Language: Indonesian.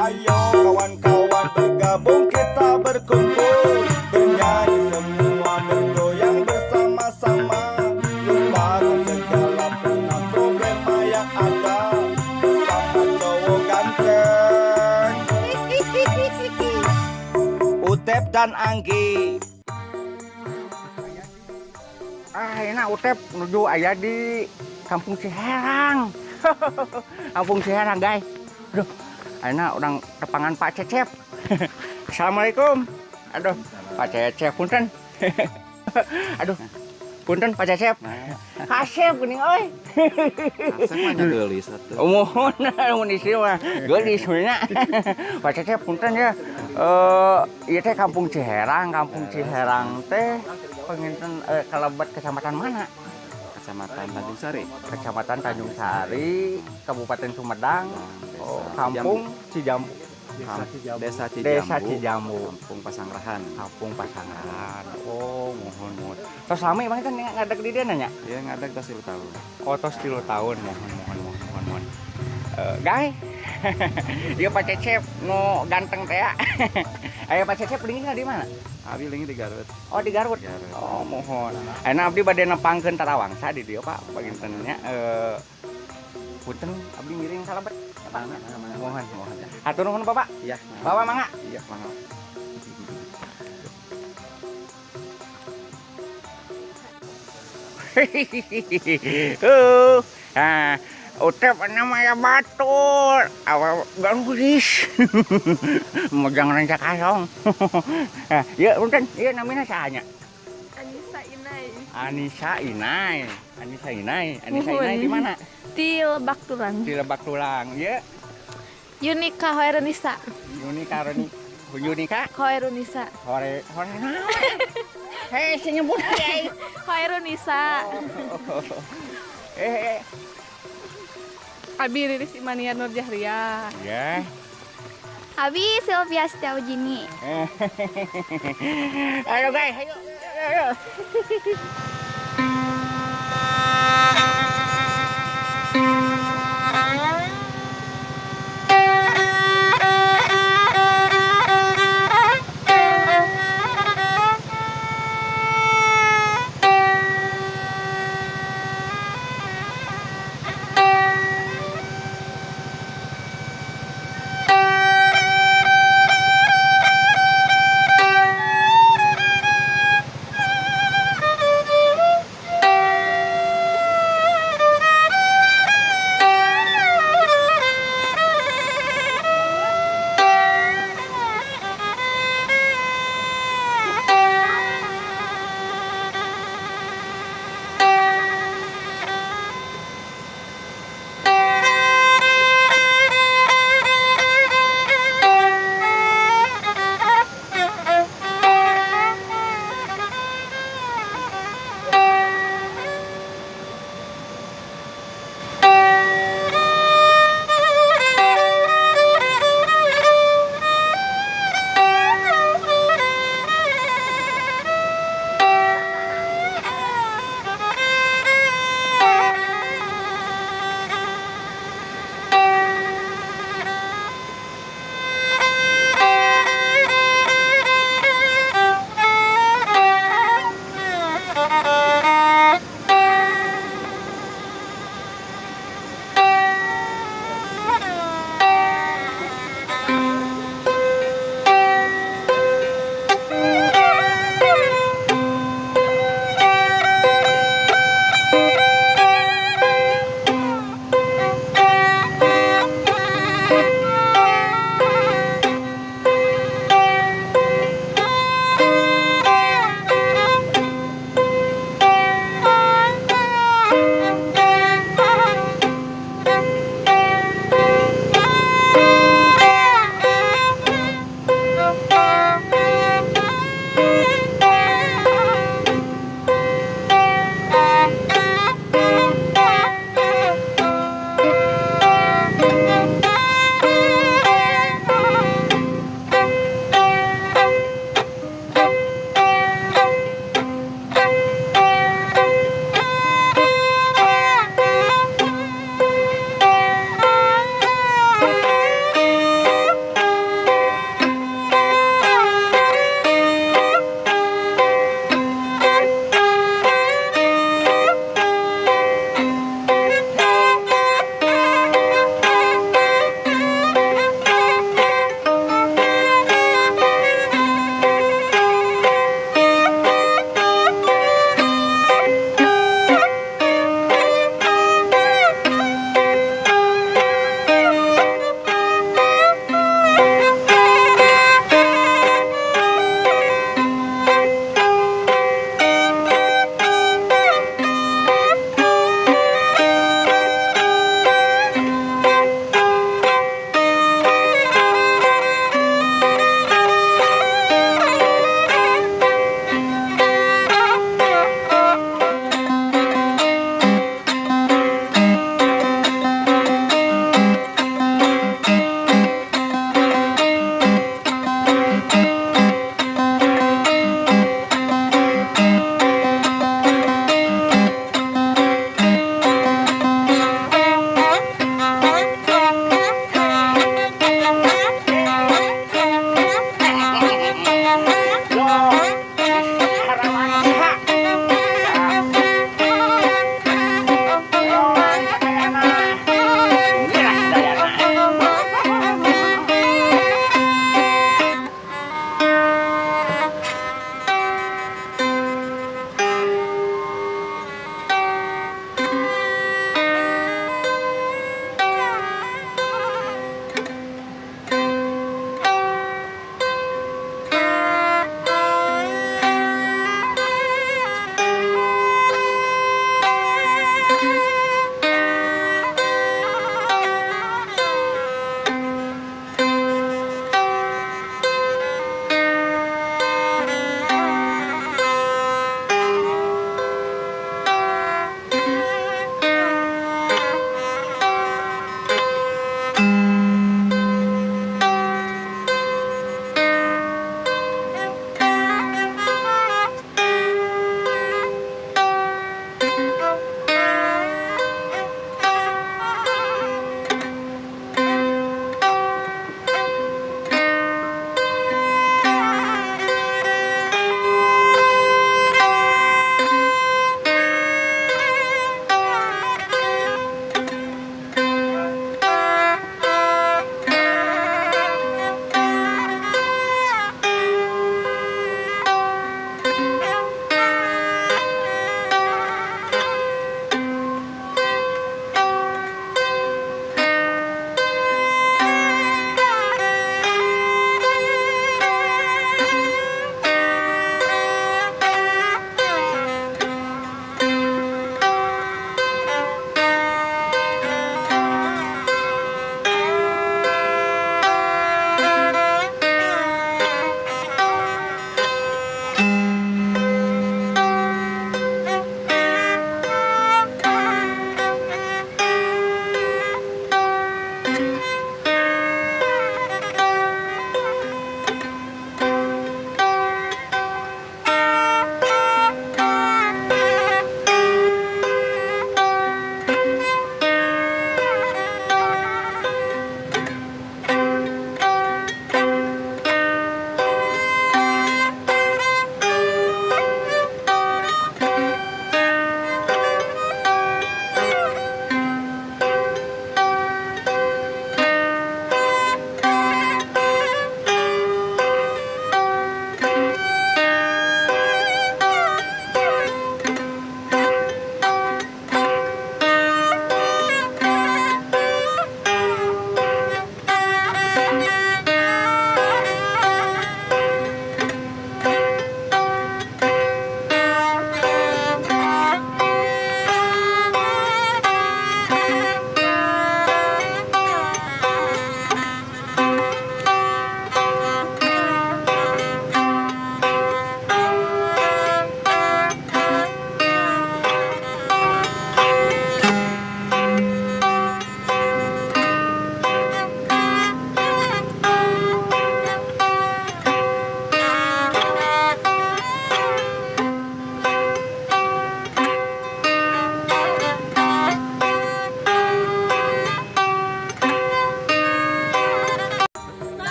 Ayo kawan-kawan bergabung kita berkumpul, bernyanyi semua bergoyang bersama-sama, lupakan segala pernah problema yang ada, bersama cowok ganteng Utep dan Anggi. Enak Utep menuju ayah di Kampung Ciherang. Kampung Ciherang guys. Aduh, enak orang depangan Pak Cecep. Assalamualaikum. Aduh, Pak Cecep punten. Aduh, punten Pak Cecep. Kasep geuning euy. Kasep mah geulis atuh. Mohon mun isi mah geulis we nya. Pak Cecep punten ya. Ieu teh Kampung Ciherang, Kampung Ciherang teh penginten kalebet kecamatan mana? Kecamatan Tanjung Sari. Kecamatan Tanjung Sari, Kabupaten Sumedang. Oh, Kampung Cijambu. Desa Desa Cijambu. Cijambu. Kampung Pasangrahan. Kampung Pasangrahan. Oh, mohon. Tos lami mana kan ngadeg di dieu nya? Ya ngadeg tos 3 tahun. Oh, tos 3 tahun. Mohon. Guys. Ieu Pak Cecep nu ganteng teh ya. Aya Pak Cecep lingina di mana? Abi leungit di Garut. Oh, di Garut. Oh, mohon. Ayeuna abdi bade nepangkeun Tarawangsa di dieu Pak, paginten nya punten abdi miring kalebet. Mohon. Hatur nuhun Bapak. Iya. Bapak mangga. Iya, mangga. Nah, Utep namanya batur, awal garulis, megang rancak kasong. Ya, punten, iya namanya sahanya. Anissa Inai di mana? Di Lebak Tulang. Di Lebak Tulang, ya. Yunika Hoerunisa. Yunika Hoerunisa. Hore hei si nyebut ya. Hoerunisa. Eh. Abi Riris Imania Nur Jahria. Ya. Abi Sylvia Setiaujini. Ayo guys, ayo.